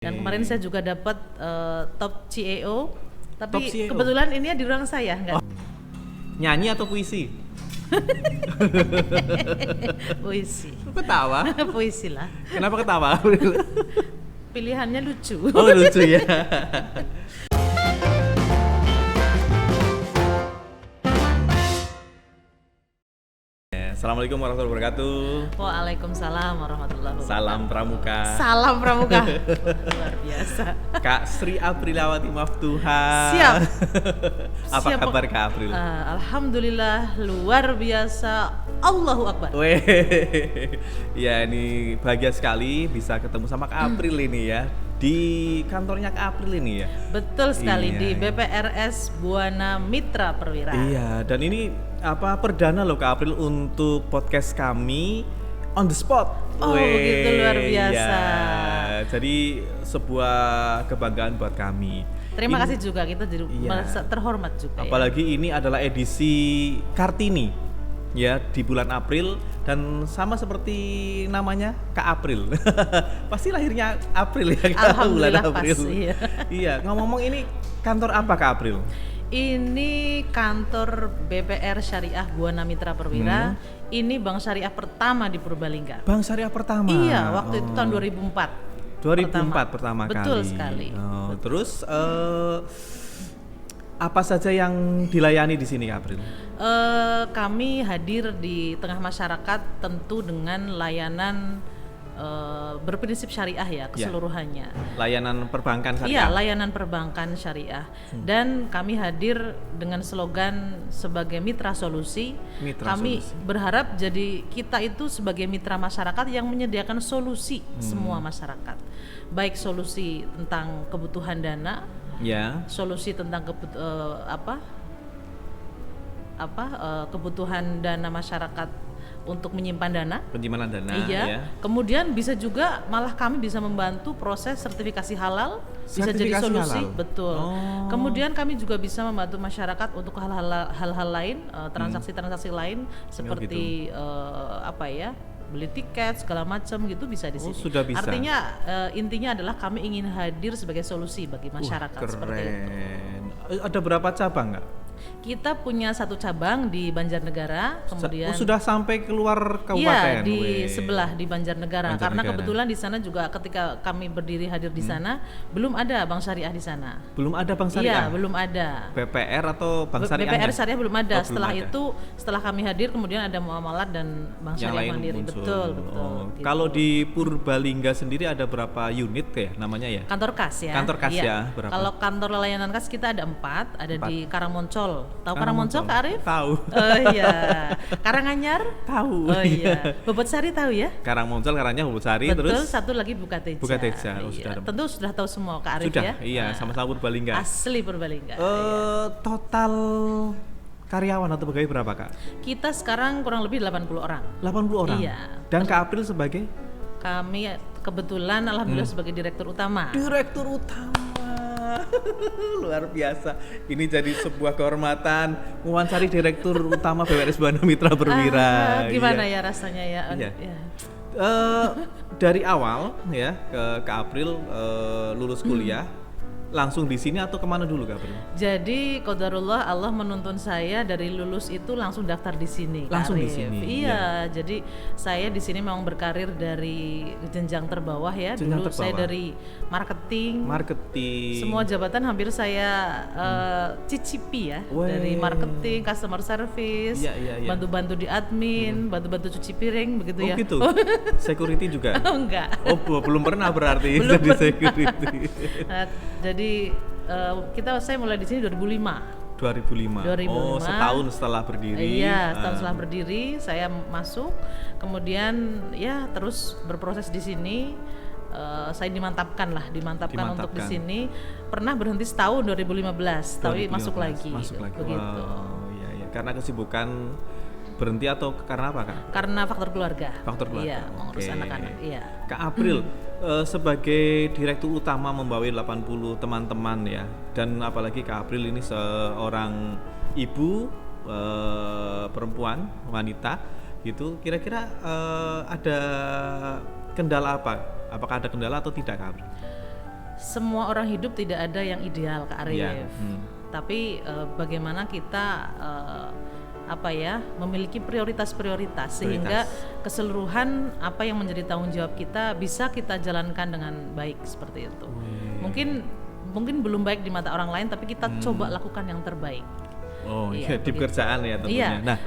Dan kemarin saya juga dapat top CEO, tapi Top CEO. kebetulan ini di ruang saya, enggak? Nyanyi atau puisi? Puisi. Ketawa. Puisi lah. Kenapa ketawa? Pilihannya lucu. Oh, lucu ya. Assalamualaikum warahmatullahi wabarakatuh. Waalaikumsalam warahmatullahi wabarakatuh. Salam Pramuka. Salam Pramuka. Luar biasa. Kak Sri Aprilawati Maftuha. Siap. Apa Siap, kabar Kak April? Alhamdulillah luar biasa. Allahu Akbar. Weh, ya ini bahagia sekali bisa ketemu sama Kak April ini ya di kantornya Kak April ini ya. Betul sekali Iya, di iya. BPRS Buana Mitra Perwira. Iya, dan ini perdana loh Kak April untuk podcast kami on the spot. Oh, begitu luar biasa. Iya. Jadi sebuah kebanggaan buat kami. Terima Ini- kasih juga, kita jadi Iya. merasa terhormat juga. Apalagi ini adalah edisi Kartini ya di bulan April dan sama seperti namanya Kak April. Pasti lahirnya April ya Kak, bulan Alhamdulillah April. pas, iya. Iya, ngomong-ngomong ini kantor apa Kak April? Ini kantor BPR Syariah Buana Mitra Perwira. Ini bank syariah pertama di Purbalingga. Bank Syariah pertama. Iya, waktu itu tahun 2004. 2004 pertama kali. Betul sekali. Oh, terus apa saja yang dilayani di sini Kak April? Kami hadir di tengah masyarakat tentu dengan layanan berprinsip syariah ya keseluruhannya. Layanan perbankan Iya, syariah. layanan perbankan syariah. Dan kami hadir dengan slogan sebagai mitra solusi. Mitra Kami solusi. berharap jadi kita itu sebagai mitra masyarakat yang menyediakan solusi semua masyarakat. Baik solusi tentang kebutuhan dana, Ya. solusi tentang kebutuhan dana masyarakat untuk menyimpan dana. Penyimpanan dana Iya. ya. Kemudian bisa juga malah kami bisa membantu proses sertifikasi halal, bisa jadi Sertifikasi solusi, halal? betul. Oh. Kemudian kami juga bisa membantu masyarakat untuk hal-hal lain, transaksi-transaksi lain seperti beli tiket segala macam gitu bisa di Oh, sini. sudah bisa. Artinya intinya adalah kami ingin hadir sebagai solusi bagi masyarakat seperti itu. Keren. Ada berapa cabang nggak? Kita punya satu cabang di Banjarnegara, kemudian sudah sampai keluar Iya, kabupaten. di Weh. sebelah di Banjarnegara. Karena Banjarnegara. kebetulan di sana juga ketika kami berdiri hadir di sana belum ada bank syariah di sana. Belum ada bank syariah. Iya, belum ada. BPR atau bank syariah? BPR syariah belum ada. Oh, belum Setelah ada. itu, setelah kami hadir kemudian ada muamalat dan bank Yang syariah lain mandiri. muncul. Betul, betul. Oh, gitu. Kalau di Purbalingga sendiri ada berapa unit ya namanya ya? Kantor kas ya. Kantor kas Iya. ya, berapa? Kalau kantor layanan kas kita ada 4, ada di Karangmoncol. Tahu Karangmoncol Kak Arif? Tahu. Oh iya. Karanganyar? Tahu. Oh iya. Bobotsari tahu ya? Karangmoncol, Karangnya Hubusari, Betul, terus satu lagi Bukateja. Bukateja. Oh, Iya. sudah ada. Tentu sudah tahu semua Kak Arif sudah. ya. Iya, sama-sama Purbalingga. Asli Purbalingga. Total karyawan atau pegawai berapa Kak? Kita sekarang kurang lebih 80 orang. 80 orang. Iya. Dan Kak April sebagai Kami kebetulan alhamdulillah sebagai direktur utama. Direktur Utama. Luar biasa. Ini jadi sebuah kehormatan mewawancari Direktur Utama BPRS Buana Mitra Perwira. Gimana Iya. ya rasanya ya? Iya. Ya. Dari awal ya ke April lulus kuliah langsung di sini atau kemana dulu Kak April? Jadi qadarullah Allah menuntun saya dari lulus itu langsung daftar di sini. Kak Langsung di Arif. sini, Iya, jadi saya di sini memang berkarir dari jenjang terbawah ya. Jenjang Dulu saya terbawah. dari marketing. Marketing. Semua jabatan hampir saya cicipi ya. Weh. Dari marketing, customer service, Iya, iya, iya. bantu-bantu di admin, bantu-bantu cuci piring begitu Oh ya. gitu. Security juga. Oh, enggak. Oh belum pernah berarti Belum jadi pernah. security. Nah, jadi saya mulai di sini 2005. 2005. 2005. Oh setahun setelah berdiri. Iya, setahun setelah berdiri saya masuk, kemudian ya terus berproses di sini. Saya dimantapkan untuk di Dimantapkan. sini. Pernah berhenti setahun 2015, tapi 2015, masuk lagi. Masuk lagi. Begitu. Wow, iya, iya. Karena kesibukan berhenti atau karena apa Kak? Karena faktor keluarga. Faktor keluarga. Iya, mengurus Oke. anak-anak. Iya. Kak April sebagai direktur utama membawa 80 teman-teman ya, dan apalagi Kak April ini seorang ibu perempuan wanita gitu, kira-kira ada kendala apa? Apakah ada kendala atau tidak Kak April? semua orang hidup tidak ada yang ideal, Kak Arif. Iya, Tapi bagaimana kita memiliki prioritas-prioritas sehingga keseluruhan apa yang menjadi tanggung jawab kita bisa kita jalankan dengan baik seperti itu. Mungkin belum baik di mata orang lain, tapi kita coba lakukan yang terbaik. Oh iya, di pekerjaan ya tentunya. Iya. Nah,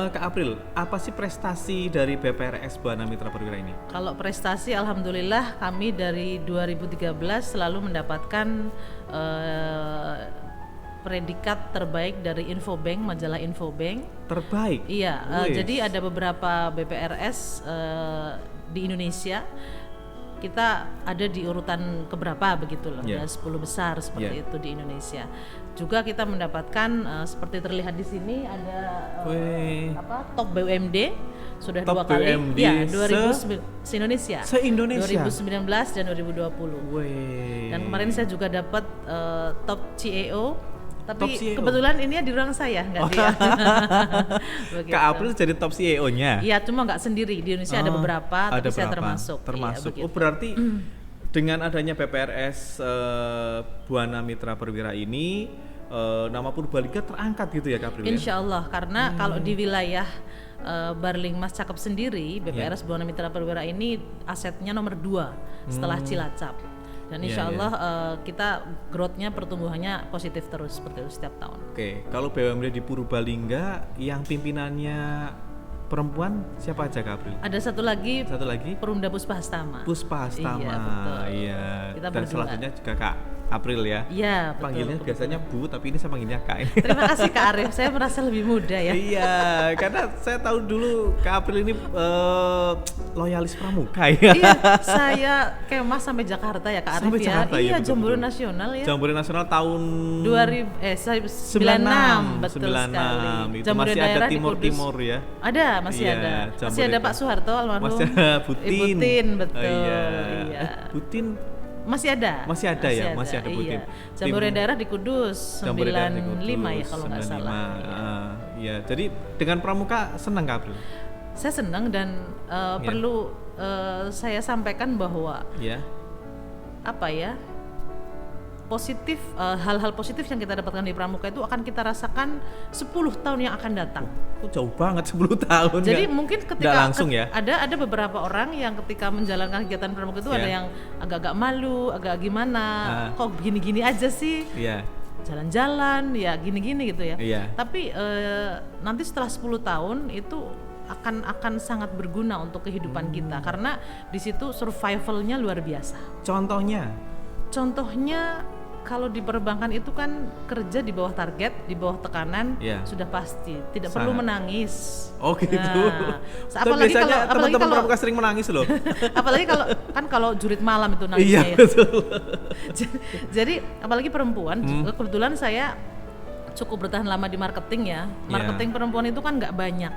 Kak April, apa sih prestasi dari BPRS Buana Mitra Perwira ini? Kalau prestasi, alhamdulillah kami dari 2013 selalu mendapatkan predikat terbaik dari Infobank, majalah Infobank. Terbaik? Iya, jadi ada beberapa BPRS di Indonesia. Kita ada di urutan keberapa begitu loh, ya 10 besar seperti itu di Indonesia. Juga kita mendapatkan seperti terlihat di sini ada top BUMD sudah top 2 kali, BUMD ya 2009 se-Indonesia. Se-Indonesia. 2019 dan 2020. Dan kemarin saya juga dapat top CEO. Tapi kebetulan ini di ruang saya, nggak dia. Kak April jadi top CEO-nya? Iya, cuma nggak sendiri. Di Indonesia ada beberapa, tapi saya termasuk. Iya, berarti dengan adanya BPRS Buana Mitra Perwira ini, nama Purbalingga terangkat gitu ya Kak April? Insya Allah, karena kalau di wilayah Barling Mas Cakep sendiri, BPRS Buana Mitra Perwira ini asetnya nomor 2 setelah Cilacap. Dan insya Allah kita growth-nya, pertumbuhannya positif terus seperti itu setiap tahun. Oke, kalau BUMD di Purbalingga yang pimpinannya perempuan siapa aja Kak April? Ada satu lagi. Perumda Puspa Hastama. Puspa Hastama. Iya, betul. Iya. Kita dan salah satunya juga Kak April ya. Iya, betul. Panggilnya biasanya Bu, tapi ini saya panggilnya Kak. Terima kasih Kak Arif, saya merasa lebih muda ya. Iya, karena saya tahu dulu Kak April ini loyalis Pramuka ya. Iya, saya kemah sampai Jakarta ya Kak Arif sampai ya. Jakarta, iya, betul, Jambore betul. Nasional ya. Jambore Nasional tahun 96, betul 96. sekali. Itu Jambore masih ada daerah di timur-timur ya. Ada, masih Iya, ada. Masih Jambore ada Pak Soeharto almarhum. Masih ada Butin. Butin, betul. Iya. Butin masih ada Butin. Iya. Jambore daerah di Kudus 95 ya kalau nggak salah. Iya. Jadi dengan Pramuka senang Kak April? Saya senang dan perlu saya sampaikan bahwa positif, hal-hal positif yang kita dapatkan di Pramuka itu akan kita rasakan 10 tahun yang akan datang. Jauh banget 10 tahun. Jadi mungkin ketika langsung ya. ada beberapa orang yang ketika menjalankan kegiatan Pramuka itu ada yang agak-agak malu, agak gimana, kok gini-gini aja sih. Jalan-jalan ya gini-gini gitu ya. Tapi nanti setelah 10 tahun itu akan sangat berguna untuk kehidupan kita karena di situ survivalnya luar biasa. Contohnya kalau di perbankan itu kan kerja di bawah target, di bawah tekanan, sudah pasti tidak perlu menangis. Oh gitu. Nah, apalagi kalau teman-teman Pramuka sering menangis loh. Apalagi kalau jurit malam itu nangisnya. Iya, betul. Jadi apalagi perempuan, kebetulan saya cukup bertahan lama di marketing ya. Marketing perempuan itu kan nggak banyak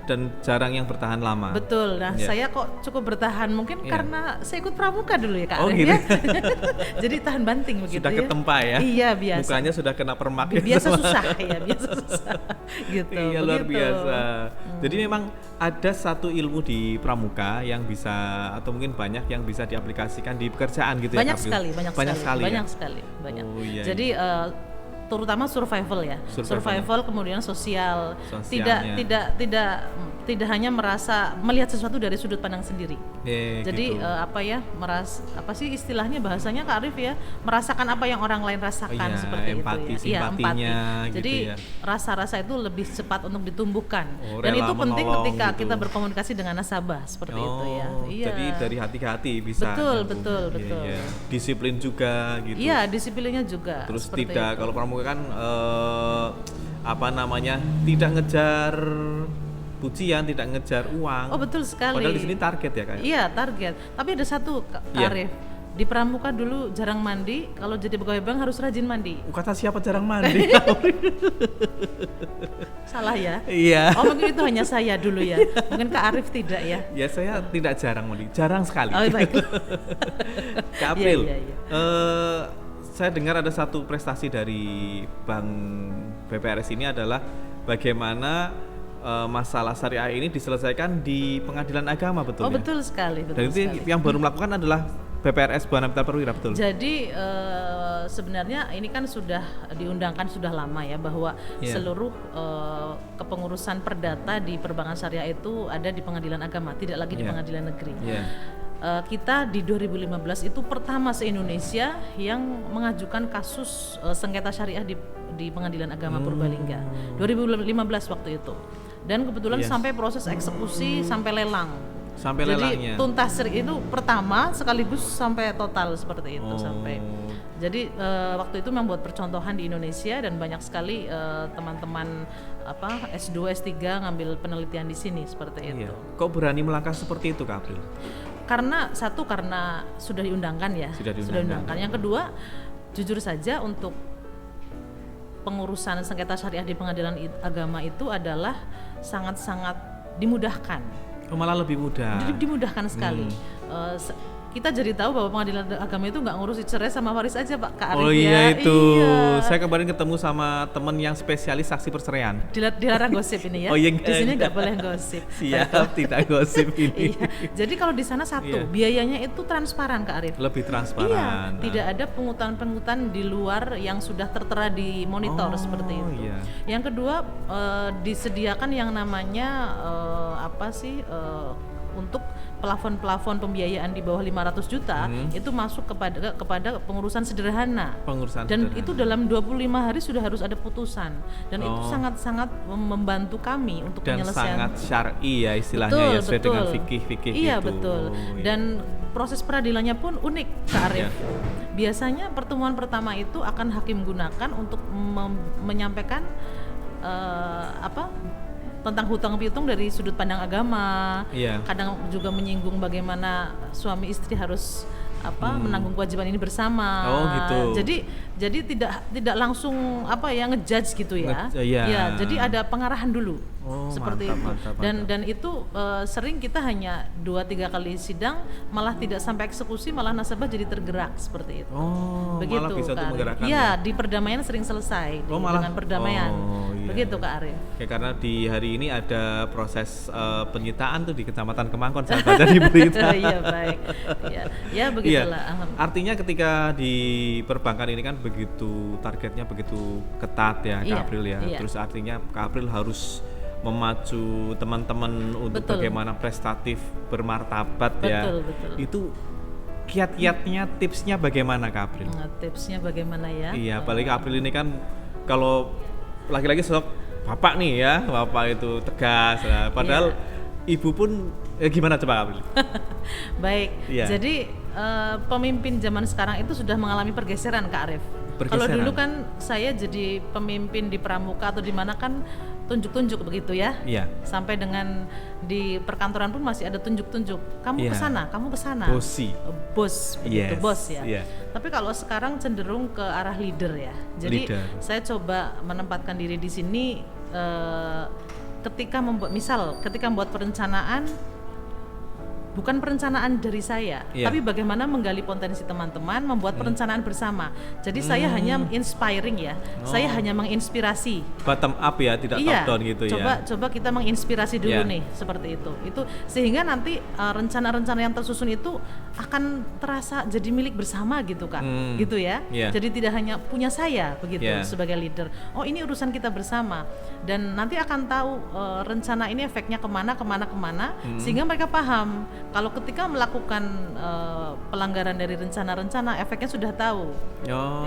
dan jarang yang bertahan lama. Betul. Nah, saya kok cukup bertahan mungkin karena saya ikut Pramuka dulu ya Kak Arif gitu. ya. Jadi tahan banting begitu sudah ketempa ya. Iya, biasa. Mukanya sudah kena permak biasa susah ya, biasa susah. Gitu. Iya, luar biasa. Jadi memang ada satu ilmu di Pramuka yang bisa atau mungkin banyak yang bisa diaplikasikan di pekerjaan gitu banyak ya. Banyak sekali. Oh, iya, jadi terutama survival ya, survival kemudian sosial, tidak hanya melihat sesuatu dari sudut pandang sendiri. Jadi gitu. Apa sih istilahnya bahasanya Kak Arif ya, merasakan apa yang orang lain rasakan seperti empati, itu ya. Simpatinya, empati. Jadi gitu ya. Rasa-rasa itu lebih cepat untuk ditumbuhkan dan itu penting ketika kita berkomunikasi dengan nasabah seperti itu ya. Jadi dari hati ke hati bisa. Betul. Iya. Disiplin juga gitu. Iya, disiplinnya juga. Terus tidak kalau Pramuka kan tidak ngejar pujian, tidak ngejar uang. Oh betul sekali. Padahal di sini target ya Kak? Iya target. Tapi ada satu Arif, di Pramuka dulu jarang mandi. Kalau jadi pegawai bank harus rajin mandi. Kata siapa jarang mandi? Salah ya? Iya. Oh mungkin itu hanya saya dulu ya. Mungkin Kak Arif tidak ya? Ya saya tidak jarang mandi, jarang sekali. Oh baik. Kak April, saya dengar ada satu prestasi dari Bank BPRS ini adalah bagaimana masalah syariah ini diselesaikan di pengadilan agama, betul ya? Oh betul sekali. Dan itu yang baru melakukan adalah BPRS Buana Mitra Perwira, betul? Jadi sebenarnya ini kan sudah diundangkan sudah lama ya, bahwa seluruh kepengurusan perdata di perbankan syariah itu ada di pengadilan agama, tidak lagi di pengadilan negeri. Kita di 2015 itu pertama se-Indonesia yang mengajukan kasus sengketa syariah di pengadilan agama Purbalingga 2015 waktu itu, dan kebetulan sampai proses eksekusi sampai lelang. Sampai jadi lelangnya. tuntas itu pertama sekaligus sampai total seperti itu. Jadi waktu itu membuat percontohan di Indonesia, dan banyak sekali teman-teman S2 S3 ngambil penelitian di sini seperti itu. Kok berani melangkah seperti itu, Kak April? Karena sudah diundangkan ya. Sudah diundangkan. Yang kedua, jujur saja untuk pengurusan sengketa syariah di pengadilan agama itu adalah sangat-sangat dimudahkan. Malah lebih mudah. Dimudahkan sekali. Kita jadi tahu bahwa pengadilan agama itu nggak ngurus cerai sama waris aja, Pak Kak Arif. Oh iya itu. Iya. Saya kemarin ketemu sama teman yang spesialis saksi perceraian. Dilarang gosip ini ya. Oh iya. Di sini nggak boleh gosip. Siap, tidak gosip ini. Iya. Jadi kalau di sana biayanya itu transparan, Kak Arif. Lebih transparan. Iya. Tidak ada pungutan-pungutan di luar yang sudah tertera di monitor seperti itu. Iya. Yang kedua, disediakan yang namanya untuk plafon pembiayaan di bawah 500 juta itu masuk kepada pengurusan sederhana. Dan itu dalam 25 hari sudah harus ada putusan. Dan itu sangat-sangat membantu kami untuk penyelesaian. Dan sangat syar'i ya istilahnya, sesuai dengan fikih-fikih itu. Iya, betul. Dan proses peradilannya pun unik, Kak Arif. Biasanya pertemuan pertama itu akan hakim gunakan untuk menyampaikan tentang hutang piutang dari sudut pandang agama. Kadang juga menyinggung bagaimana suami istri harus menanggung kewajiban ini bersama. Gitu. Jadi tidak langsung ngejudge gitu ya. Jadi ada pengarahan dulu. Seperti mantap, itu. Dan itu sering kita hanya 2-3 kali sidang malah tidak sampai eksekusi, malah nasabah jadi tergerak seperti itu. Begitu, malah bisa Kak menggerakkan. Iya, di perdamaian sering selesai dengan perdamaian. Begitu, Kak Arif. Karena di hari ini ada proses penyitaan tuh di Kecamatan Kemangkon, saya baca di berita. Iya, baik. Ya begitulah. Artinya ketika di perbankan ini kan begitu targetnya begitu ketat ya, Kak April ya. Terus artinya Kak April harus memacu teman-teman untuk bagaimana prestatif bermartabat ya. Betul. Itu kiat-kiatnya, tipsnya bagaimana, Kak April? Tipsnya bagaimana ya? Iya, apalagi Kak April ini kan kalau laki-laki sosok bapak nih ya, bapak itu tegas. Padahal ibu pun gimana coba, Kak April? Baik. Jadi pemimpin zaman sekarang itu sudah mengalami pergeseran, Kak Arif. Kalau dulu kan saya jadi pemimpin di pramuka atau di mana kan tunjuk-tunjuk begitu ya. Sampai dengan di perkantoran pun masih ada tunjuk-tunjuk. Kamu kesana, kamu kesana. Bos, begitu, bos ya. Tapi kalau sekarang cenderung ke arah leader ya. Jadi saya coba menempatkan diri di sini ketika membuat perencanaan. Bukan perencanaan dari saya, tapi bagaimana menggali potensi teman-teman, membuat perencanaan bersama. Jadi saya hanya inspiring ya, saya hanya menginspirasi. Bottom up ya, tidak top down gitu ya. Coba kita menginspirasi dulu nih, seperti itu. Itu sehingga nanti rencana-rencana yang tersusun itu akan terasa jadi milik bersama gitu, Kak. Gitu ya. Jadi tidak hanya punya saya begitu sebagai leader. Oh, ini urusan kita bersama. Dan nanti akan tahu rencana ini efeknya kemana, sehingga mereka paham. Kalau ketika melakukan pelanggaran dari rencana-rencana, efeknya sudah tahu.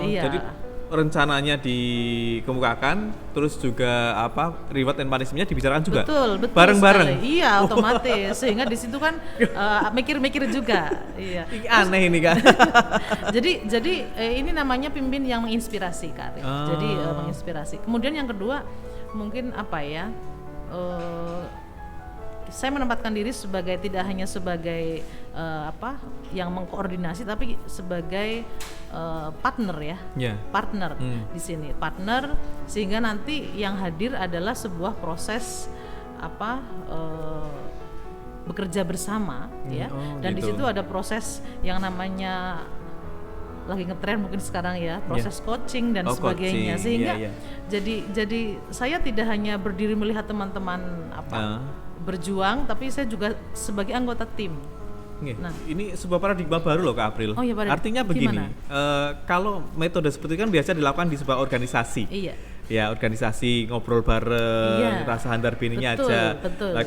Jadi rencananya dikemukakan, terus juga reward and punishment-nya dibicarakan juga. Betul bareng-bareng. Sekali. Iya, otomatis. Sehingga di situ kan mikir-mikir juga. Iya. Aneh ini kan. jadi ini namanya pimpin yang menginspirasi, Kak Arif. Jadi menginspirasi. Kemudian yang kedua mungkin saya menempatkan diri tidak hanya sebagai yang mengkoordinasi, tapi sebagai partner ya, partner di sini, partner, sehingga nanti yang hadir adalah sebuah proses bekerja bersama ya, dan di situ ada proses yang namanya lagi ngetren mungkin sekarang ya, proses coaching dan sebagainya, sehingga jadi saya tidak hanya berdiri melihat teman-teman berjuang, tapi saya juga sebagai anggota tim Nah, ini sebuah paradigma baru loh Kak April. Oh, iya, artinya begini, kalau metode seperti itu kan biasa dilakukan di sebuah organisasi. Iya. Ya, organisasi ngobrol bareng, rasa handar bininya aja. Betul. Nah,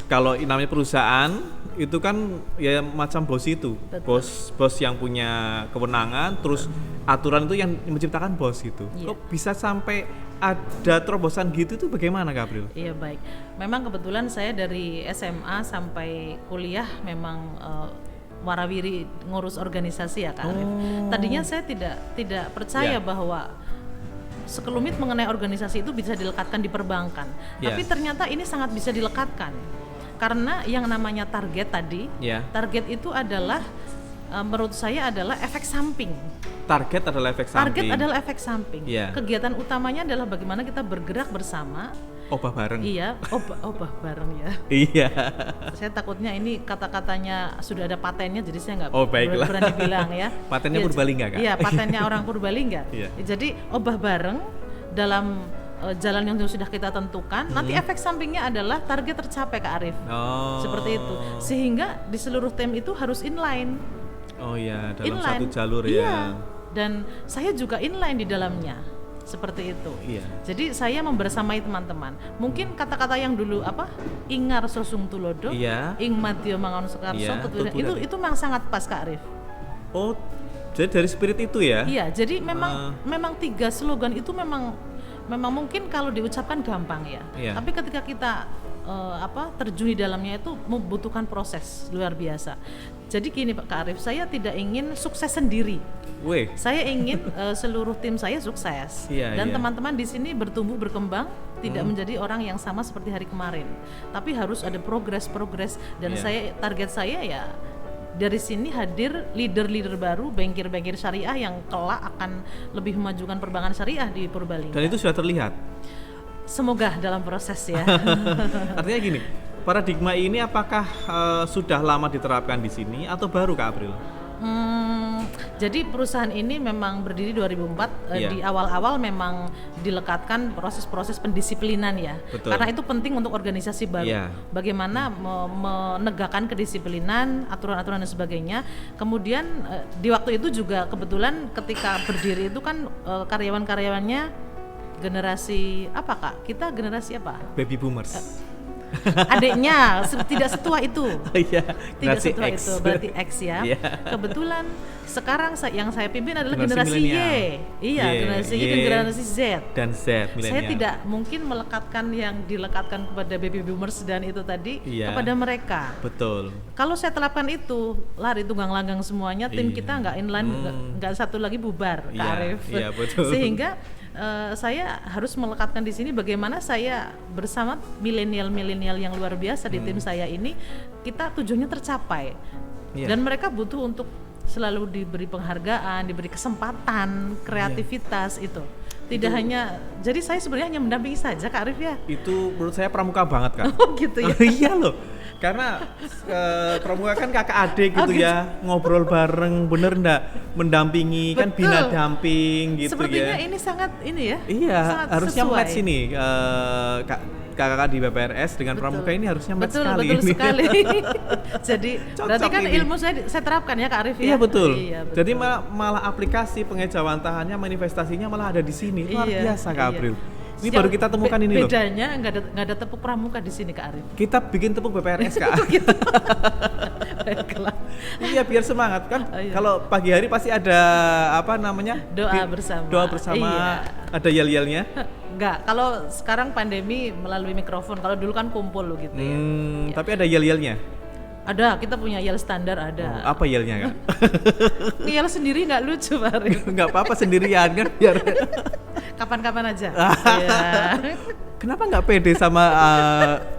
kalau namanya perusahaan itu kan ya macam bos itu. Bos yang punya kewenangan, terus aturan itu yang menciptakan bos gitu. Kok bisa sampai ada terobosan gitu tuh bagaimana Kak April? Iya, baik. Memang kebetulan saya dari SMA sampai kuliah memang warawiri ngurus organisasi ya Kak Arif. Tadinya saya tidak percaya bahwa sekelumit mengenai organisasi itu bisa dilekatkan di perbankan. Tapi ternyata ini sangat bisa dilekatkan. Karena yang namanya target tadi, target itu adalah menurut saya adalah efek samping. Target adalah efek samping. Kegiatan utamanya adalah bagaimana kita bergerak bersama. Obah bareng. Iya, obah bareng ya. Iya. Saya takutnya ini kata-katanya sudah ada patennya, jadi saya nggak berani bilang ya. Patennya Purbalingga Kak? Iya, patennya orang Purbalingga. Jadi obah bareng dalam jalan yang sudah kita tentukan, nanti efek sampingnya adalah target tercapai Kak Arif. Seperti itu. Sehingga di seluruh tim itu harus inline. Oh iya, dalam satu jalur ya. Dan saya juga inline di dalamnya. Seperti itu. Jadi saya membersamai teman-teman. Mungkin kata-kata yang dulu Ingar sosung tulodo, ing madya mangan sekarso, itu memang sangat pas Kak Arif. Oh, jadi dari spirit itu ya? Iya, jadi memang 3 slogan itu memang mungkin kalau diucapkan gampang ya. Tapi ketika kita terjun di dalamnya itu membutuhkan proses luar biasa. Jadi gini Pak Arif, saya tidak ingin sukses sendiri. Saya ingin seluruh tim saya sukses dan teman-teman di sini bertumbuh berkembang, tidak menjadi orang yang sama seperti hari kemarin. Tapi harus ada progres dan target saya ya dari sini hadir leader-leader baru, bankir-bankir syariah yang kelak akan lebih memajukan perbankan syariah di Purbalingga. Dan itu sudah terlihat. Semoga dalam proses ya. Artinya gini, paradigma ini apakah sudah lama diterapkan di sini atau baru Kak April? Jadi perusahaan ini memang berdiri 2004. Di awal-awal memang dilekatkan proses-proses pendisiplinan ya. Karena itu penting untuk organisasi baru. Bagaimana menegakkan kedisiplinan, aturan-aturan dan sebagainya. Kemudian di waktu itu juga kebetulan ketika berdiri itu kan karyawan-karyawannya generasi apa Kak? Kita generasi apa? Baby boomers. Adiknya tidak setua itu. Tidak setua X. itu, berarti X ya. Kebetulan sekarang yang saya pimpin adalah generasi Y. Generasi Y dan generasi Z. Dan Z, milenial. Saya tidak mungkin melekatkan yang dilekatkan kepada baby boomers dan itu tadi kepada mereka. Betul. Kalau saya terapkan itu, lari tunggang langgang semuanya, tim kita nggak inline, nggak satu lagi bubar, Kak Arif. Betul. Sehingga saya harus melekatkan di sini bagaimana saya bersama milenial yang luar biasa di tim saya ini, kita tujuannya tercapai. Dan mereka butuh untuk selalu diberi penghargaan, diberi kesempatan, kreativitas itu. Tidak hanya, jadi saya sebenarnya hanya mendampingi saja Kak Arif ya. Itu menurut saya pramuka banget Kak. Oh gitu ya. Iya loh. Karena pramuka kan kakak adik gitu ya, ngobrol bareng, bener ndak, mendampingi. Betul. Kan bina damping gitu. Sepertinya ini sangat ini ya. Iya, sangat harusnya sesuai. match ini kakak di BPRS dengan pramuka ini harusnya match sekali. Betul sekali. Jadi berarti kan ini ilmu saya terapkan ya Kak Arif ya. Iya betul. Jadi malah aplikasi pengejawantahannya, manifestasinya malah ada di sini. Luar biasa Kak April. Ini baru kita temukan ini loh. Bedanya nggak ada tepuk pramuka di sini Kak Arif. Kita bikin tepuk BPRS Kak. Gitu. Iya biar semangat kan. Kalau pagi hari pasti ada doa bersama. Doa bersama. Ada yel-yelnya. Enggak, kalau sekarang pandemi melalui mikrofon. Kalau dulu kan kumpul loh gitu ya. Tapi ada yel-yelnya. Ada, kita punya yel standar ada. Apa yelnya Kak? Yel sendiri nggak lucu Pak Arif. Nggak apa-apa sendirian kan biar. Kapan-kapan aja. Kenapa nggak pede sama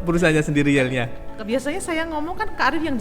perusahaannya sendiri yelnya? Biasanya saya ngomong kan Kak Arif yang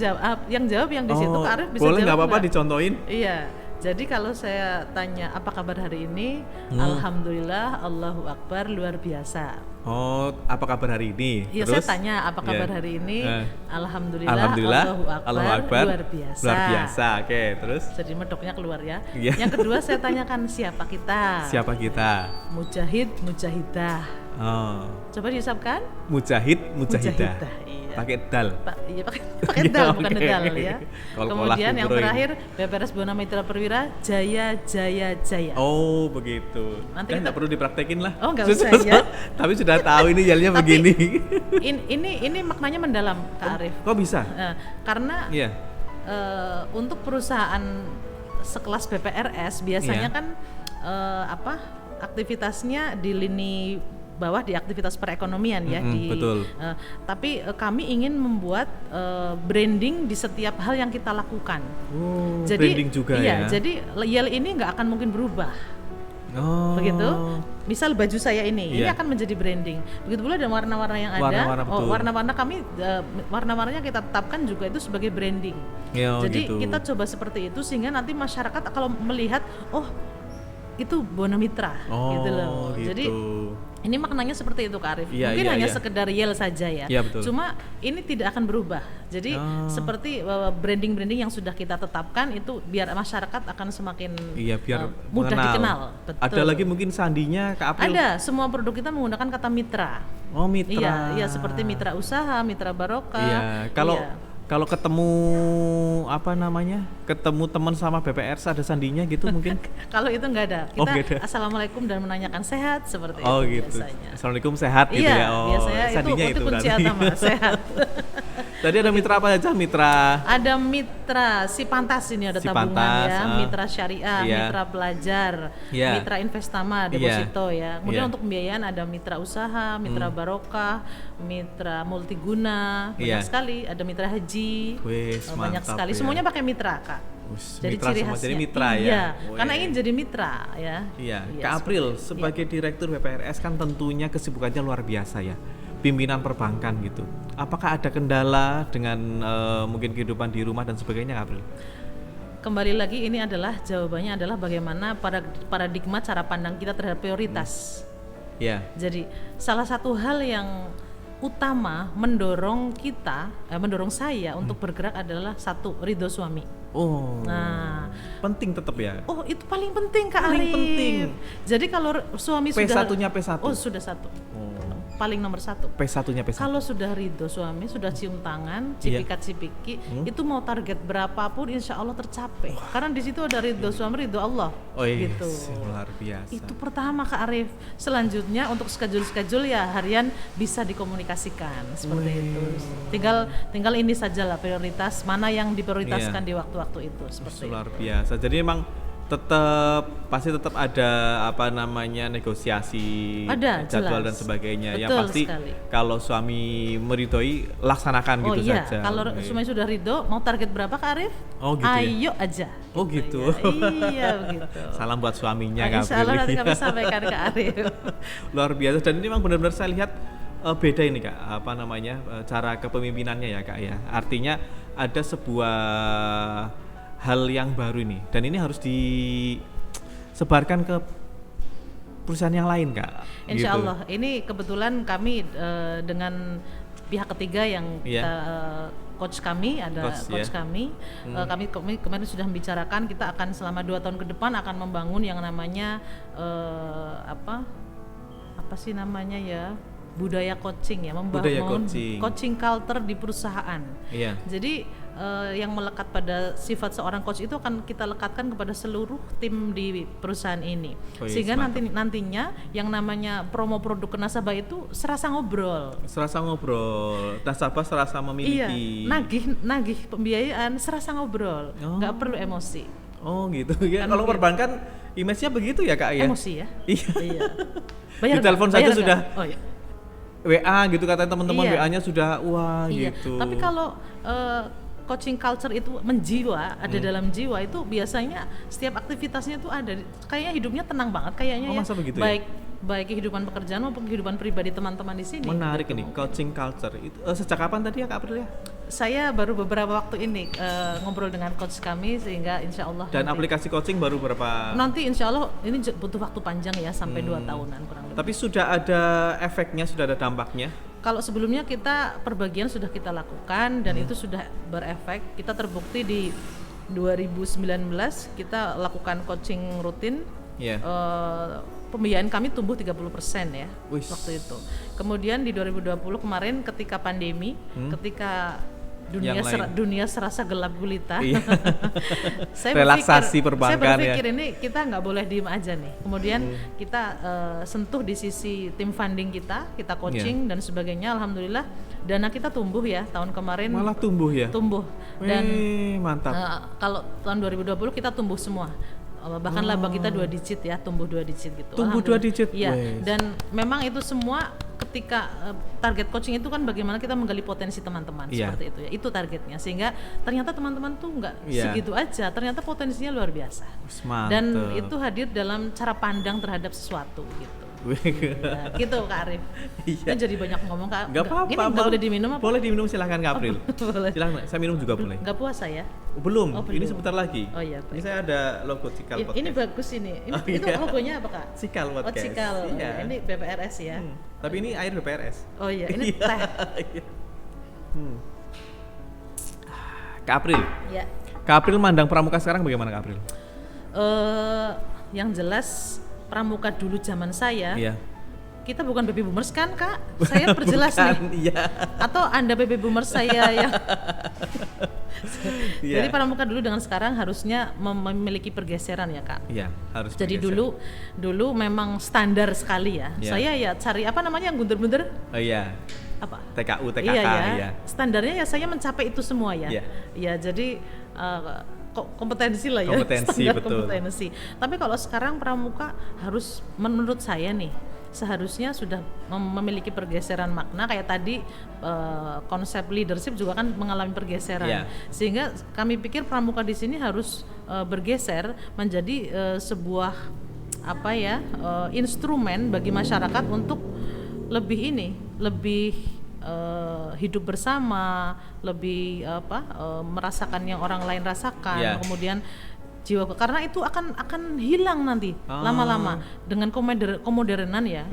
jawab yang di situ Kak Arif bisa boleh jawab. Nggak apa-apa dicontohin? Iya. Jadi kalau saya tanya apa kabar hari ini, alhamdulillah, Allahu Akbar, luar biasa. Oh, apa kabar hari ini? Iya, saya tanya apa kabar hari ini, alhamdulillah, Allahu Akbar, luar biasa. Luar biasa, oke, terus? Jadi medoknya keluar ya. Yang kedua saya tanyakan siapa kita? Siapa kita? Mujahid, mujahidah. Oh. Coba diucapkan? Mujahid, mujahidah. Iya. Pakai dal. Iya pakai dal bukan dal ya. Kemudian yang terakhir BPRS Buana Mitra Perwira Jaya Jaya Jaya. Oh begitu. Nanti kita perlu dipraktekin lah. Oh nggak usah ya. Tapi sudah tahu ini yelnya begini. Ini maknanya mendalam Kak Arief. Kok bisa? Karena untuk perusahaan sekelas BPRS biasanya kan aktivitasnya di lini bawah di aktivitas perekonomian ya betul. Tapi kami ingin membuat branding di setiap hal yang kita lakukan. Jadi branding juga ya. Jadi YEL ini nggak akan mungkin berubah. Begitu. Misal baju saya ini akan menjadi branding. Begitu pula dengan warna-warna yang ada. Warna-warna kami warna-warnanya kita tetapkan juga itu sebagai branding. Jadi gitu. Kita coba seperti itu sehingga nanti masyarakat kalau melihat itu Buana Mitra gitu loh. Gitu. Jadi ini maknanya seperti itu Kak Arief. Mungkin hanya sekedar YEL saja ya. Cuma ini tidak akan berubah. Jadi seperti branding-branding yang sudah kita tetapkan itu biar masyarakat akan semakin mudah dikenal. Betul. Ada lagi mungkin sandinya Kak April? Ada. Semua produk kita menggunakan kata mitra. Oh mitra. Iya seperti mitra usaha, mitra barokah. Kalau ketemu ketemu teman sama BPRS ada sandinya gitu mungkin? Kalau itu nggak ada. Kita assalamualaikum dan menanyakan sehat seperti itu gitu. Biasanya. Assalamualaikum sehat gitu ya. Biasanya sandinya itu kunci utama sehat. Tadi ada mitra apa aja? Ada mitra Sipantas ini ada tabungan ya, mitra syariah, mitra pelajar, mitra investama, deposito ya. Kemudian untuk pembiayaan ada mitra usaha, mitra barokah, mitra multiguna, banyak sekali. Ada mitra haji, banyak sekali. Semuanya pakai mitra Kak. Jadi mitra ciri semua, khasnya. jadi mitra ya. Karena ingin jadi mitra ya. Kak April sebagai direktur BPRS kan tentunya kesibukannya luar biasa ya. Pimpinan perbankan gitu. Apakah ada kendala dengan mungkin kehidupan di rumah dan sebagainya Kak April? Kembali lagi ini adalah jawabannya adalah bagaimana paradigma cara pandang kita terhadap prioritas. Jadi salah satu hal yang utama mendorong saya untuk bergerak adalah satu, ridho suami. Penting tetap ya. Itu paling penting Kak Arief. Penting. Jadi kalau suami sudah P1. Sudah satu. Paling nomor satu. P1-nya. Kalau sudah ridho suami, sudah cium tangan, cipikat-cipiki, itu mau target berapapun insya Allah tercapai. Karena di situ ada ridho suami, ridho Allah. Gitu. Luar biasa. Itu pertama Kak Arief. Selanjutnya untuk schedule ya harian bisa dikomunikasikan seperti itu. Tinggal ini sajalah prioritas mana yang diprioritaskan di waktu-waktu itu seperti luar biasa. Jadi emang pasti tetap ada negosiasi jadwal dan sebagainya. Betul yang pasti sekali. Kalau suami meridhoi laksanakan gitu saja. Kalau suami sudah ridho mau target berapa Kak Arief? Gitu ayo aja. Gitu. Iya begitu. Salam buat suaminya Kak April. Insya Allah nanti kami sampaikan ke Arief. Luar biasa dan ini memang benar-benar saya lihat beda ini Kak, cara kepemimpinannya ya Kak ya. Artinya ada sebuah hal yang baru ini dan ini harus disebarkan ke perusahaan yang lain Kak. Insya Allah ini kebetulan kami dengan pihak ketiga yang coach kami kami kemarin sudah membicarakan kita akan selama 2 tahun ke depan akan membangun yang namanya budaya coaching ya, membangun coaching culture di perusahaan. Jadi yang melekat pada sifat seorang coach itu akan kita lekatkan kepada seluruh tim di perusahaan ini. Sehingga nantinya yang namanya promo produk ke nasabah itu serasa ngobrol. Nasabah serasa memiliki. Nagih pembiayaan serasa ngobrol. Nggak perlu emosi. Gitu ya. Kalau perbankan image-nya begitu ya Kak ya. Emosi ya. Iya. Di telepon saja sudah. WA gitu katanya teman-teman, WA-nya sudah gitu. Tapi kalau coaching culture itu menjiwa, ada dalam jiwa itu biasanya setiap aktivitasnya itu ada, kayaknya hidupnya tenang banget kayaknya masa begitu baik kehidupan pekerjaan maupun kehidupan pribadi teman-teman di sini. Menarik gitu. Ini coaching culture itu sejak kapan tadi ya Kak April ya? Saya baru beberapa waktu ini ngobrol dengan coach kami sehingga insya Allah. Dan aplikasi coaching baru berapa? Nanti insya Allah ini butuh waktu panjang ya sampai 2 tahunan kurang lebih. Tapi sudah ada efeknya, sudah ada dampaknya? Kalau sebelumnya kita perbagian sudah kita lakukan dan itu sudah berefek. Kita terbukti di 2019 kita lakukan coaching rutin pembiayaan kami tumbuh 30% ya. Wish. Waktu itu. Kemudian di 2020 kemarin ketika pandemi, ketika dunia serasa gelap gulita. Iya. Relaksasi perbankan. Saya berpikir ini kita nggak boleh diem aja nih. Kemudian kita sentuh di sisi tim funding kita coaching dan sebagainya. Alhamdulillah dana kita tumbuh ya tahun kemarin. Malah tumbuh ya? Tumbuh. Dan mantap. Kalau tahun 2020 kita tumbuh semua. Bahkan laba kita 2 digit ya, tumbuh 2 digit gitu. Tumbuh 2 digit? Iya, dan memang itu semua ketika target coaching itu kan bagaimana kita menggali potensi teman-teman seperti itu ya. Itu targetnya, sehingga ternyata teman-teman tuh nggak segitu aja, ternyata potensinya luar biasa. Dan itu hadir dalam cara pandang terhadap sesuatu gitu. Ya, gitu Kak Arif. Kan jadi banyak ngomong Kak. Gak apa-apa. Ini nggak boleh diminum apa? Boleh diminum, silahkan Kak April. Boleh. Silahkan, saya minum juga boleh. Gak puasa ya? Belum. Ini sebentar lagi. Oh iya. Ini saya ada logo Cikal Podcast. Ini bagus ini. Itu logonya apa Kak? Cikal Podcast. Oh Cikal. Iya. Ini BPRS ya. Tapi ini air BPRS. Oh iya. Ini teh. Kak April. Ya. Kak April mandang Pramuka sekarang bagaimana Kak April? Yang jelas Pramuka dulu zaman saya. Iya. Kita bukan baby boomers kan Kak? Saya perjelas nih. Iya. Atau Anda baby boomers saya yang Jadi Pramuka dulu dengan sekarang harusnya memiliki pergeseran ya Kak. Iya, harus. Jadi dulu memang standar sekali ya. Saya ya cari apa namanya yang bunder-bunder? Oh iya. Apa? TKU, TKK iya. Standarnya ya saya mencapai itu semua ya. Iya. Ya jadi kompetensi lah ya. Kompetensi betul. Kompetensi. Tapi kalau sekarang Pramuka harus menurut saya nih seharusnya sudah memiliki pergeseran makna kayak tadi konsep leadership juga kan mengalami pergeseran sehingga kami pikir Pramuka di sini harus bergeser menjadi sebuah instrumen bagi masyarakat untuk lebih hidup bersama, lebih merasakan yang orang lain rasakan, kemudian jiwa, karena itu akan hilang nanti lama-lama dengan kemodernan ya.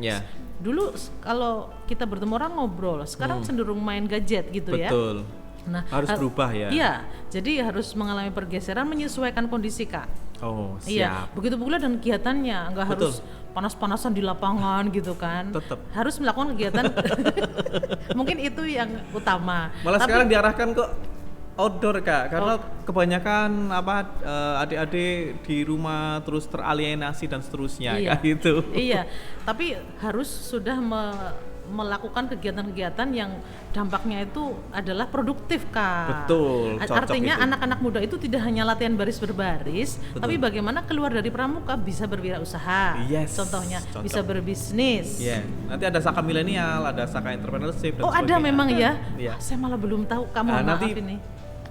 Dulu kalau kita bertemu orang ngobrol, sekarang cenderung main gadget gitu. Betul. Nah, harus berubah ya. Iya, jadi harus mengalami pergeseran menyesuaikan kondisi Kak. Oh, siap. Iya, begitu pula dan kegiatannya, nggak harus panas-panasan di lapangan gitu kan. Tetap. Harus melakukan kegiatan. Mungkin itu yang utama. Malah sekarang diarahkan ke outdoor Kak, karena kebanyakan adik-adik di rumah terus teralienasi dan seterusnya kayak gitu. Iya, tapi harus sudah melakukan kegiatan-kegiatan yang dampaknya itu adalah produktif Kak. Betul. Artinya anak-anak muda itu tidak hanya latihan baris berbaris, tapi bagaimana keluar dari Pramuka bisa berwirausaha. Contohnya bisa berbisnis. Nanti ada Saka milenial, ada Saka entrepreneurship. Oh ada memang ya? Saya malah belum tahu. Kamu maaf ini.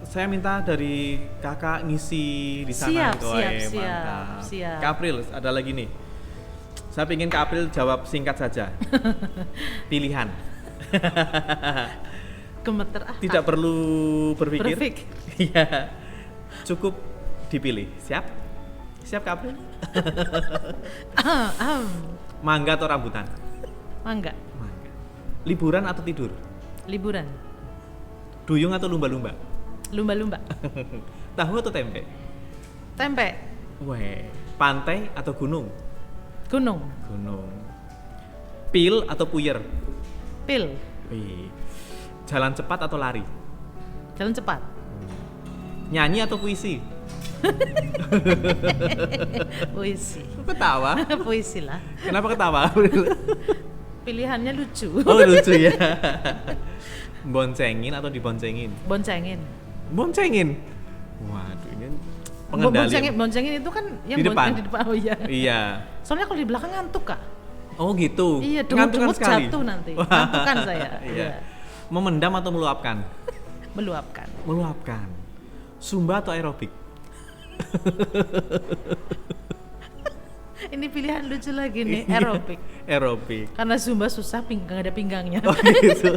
Saya minta dari kakak ngisi di sana. Siap. Kak April, ada lagi nih. Saya ingin Kak April jawab singkat saja. Pilihan. Gemeter. Tidak perlu berpikir. Iya. Cukup dipilih. Siap? Siap Kak April? Mangga atau rambutan? Mangga. Liburan atau tidur? Liburan. Duyung atau lumba-lumba? Lumba-lumba. Tahu atau tempe? Tempe. Pantai atau gunung? Gunung. Pil atau puyer? Pil. Jalan cepat atau lari? Jalan cepat. Nyanyi atau puisi? Puisi. Ketawa? Puisi lah. Kenapa ketawa? Pilihannya lucu. Oh lucu ya. Boncengin atau diboncengin? Boncengin. Waduh, ini pengendalian. Boncengin itu kan yang di depan. Di depan. Oh iya. Iya. Soalnya kalau di belakang ngantuk Kak. Oh gitu. Iya, dengut-dengut jatuh nanti. Ngantukan saya. Iya. Memendam atau meluapkan? Meluapkan. Zumba atau aerobik? Ini pilihan lucu lagi nih, aerobik. Karena Zumba susah, nggak ada pinggangnya. Oh gitu.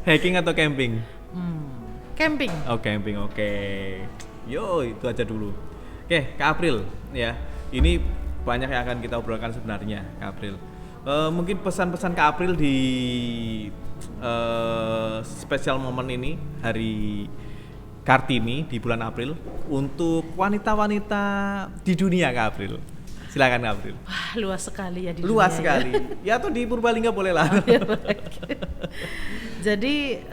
Hiking atau camping? Camping. Oh camping, oke. Yo, itu aja dulu. Oke, Kak April ya. Ini banyak yang akan kita obrolkan sebenarnya, Kak April. Mungkin pesan-pesan Kak April di spesial momen ini, Hari Kartini di bulan April, untuk wanita-wanita di dunia, Kak April. Silakan April. Wah, luas sekali ya di luas dunia sekali. Ya atau di Purbalingga boleh lah. Jadi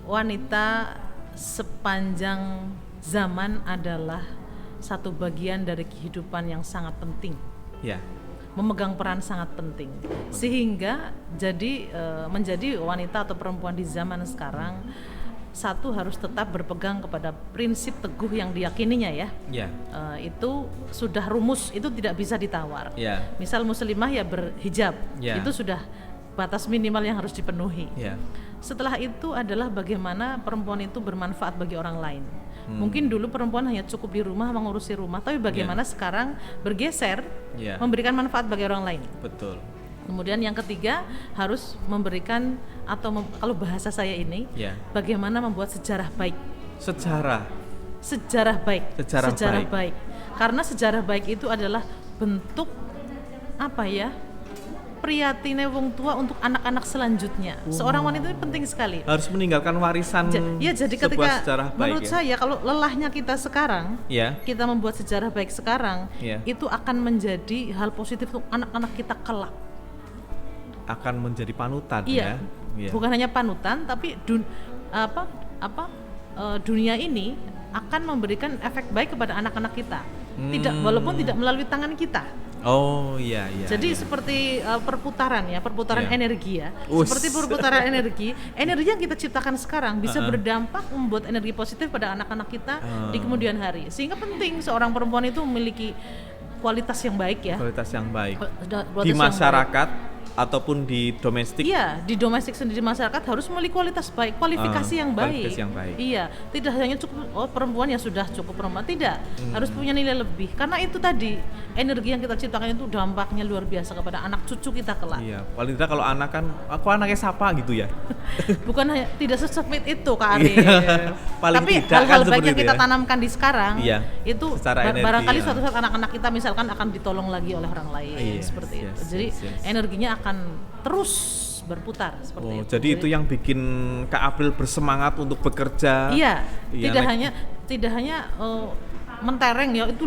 wanita sepanjang zaman adalah satu bagian dari kehidupan yang sangat penting. Ya. Memegang peran sangat penting. Sehingga jadi menjadi wanita atau perempuan di zaman sekarang, satu harus tetap berpegang kepada prinsip teguh yang diyakininya ya. Itu sudah rumus, itu tidak bisa ditawar. Misal muslimah ya berhijab, itu sudah batas minimal yang harus dipenuhi. Setelah itu adalah bagaimana perempuan itu bermanfaat bagi orang lain. Mungkin dulu perempuan hanya cukup di rumah mengurusi rumah, tapi bagaimana sekarang bergeser memberikan manfaat bagi orang lain. Betul. Kemudian yang ketiga harus memberikan atau kalau bahasa saya ini bagaimana membuat sejarah baik. Sejarah baik. Karena sejarah baik itu adalah bentuk priyatine wong tua untuk anak-anak selanjutnya. Seorang wanita itu penting sekali. Harus meninggalkan warisan jadi ketika sejarah baik. Menurut saya kalau lelahnya kita sekarang, kita membuat sejarah baik sekarang, itu akan menjadi hal positif untuk anak-anak kita kelak. Akan menjadi panutan bukan hanya panutan tapi dunia ini akan memberikan efek baik kepada anak-anak kita, walaupun tidak melalui tangan kita. Jadi seperti perputaran energi seperti perputaran energi yang kita ciptakan sekarang bisa berdampak membuat energi positif pada anak-anak kita di kemudian hari, sehingga penting seorang perempuan itu memiliki kualitas yang baik di masyarakat ataupun di domestik. Di domestik sendiri masyarakat harus memiliki kualitas baik, kualifikasi yang baik. Tidak hanya cukup perempuan yang sudah cukup perempuan, tidak. Harus punya nilai lebih. Karena itu tadi energi yang kita ciptakan itu dampaknya luar biasa kepada anak cucu kita kelak. Paling tidak kalau anak kan, aku anaknya siapa gitu ya. Bukan hanya tidak sesempit itu Kak Ari. Tapi hal-hal baik yang kita tanamkan di sekarang itu barangkali suatu saat anak-anak kita misalkan akan ditolong lagi oleh orang lain seperti itu. Jadi energinya akan terus berputar seperti itu. Jadi itu yang bikin Kak April bersemangat untuk bekerja. Tidak hanya mentereng itu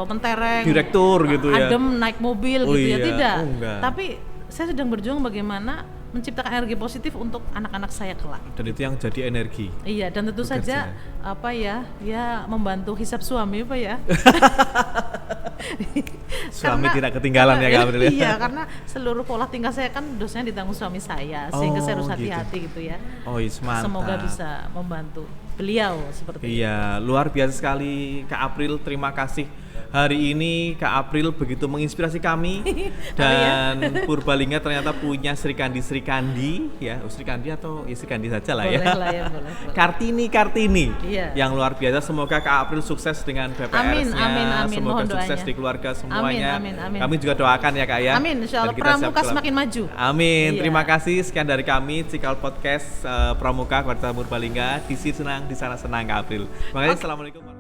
mentereng direktur gitu adem naik mobil tidak. Tapi saya sedang berjuang bagaimana menciptakan energi positif untuk anak-anak saya kelak. Dan itu yang jadi energi. Dan tentu saja membantu hisab suami suami tidak ketinggalan ya Kak April. Karena seluruh pola tingkah saya kan dosanya ditanggung suami saya, sehingga saya harus hati-hati gitu ya. Semoga bisa membantu beliau seperti itu. Luar biasa sekali Kak April, terima kasih. Hari ini Kak April begitu menginspirasi kami dan Purbalingga ternyata punya Sri Kandi Sri Kandi atau Sri Kandi saja lah ya. Boleh. Kartini yang luar biasa. Semoga Kak April sukses dengan BPRS-nya. Amin. Semoga sukses di keluarga semuanya. Amin. Kami juga doakan ya Kak ya. Amin. Insyaallah Pramuka semakin maju. Amin. Terima kasih. Sekian dari kami Cikal Podcast Pramuka Kota Purbalingga. Di sini senang, di sana senang Kak April. Terima kasih. Assalamualaikum.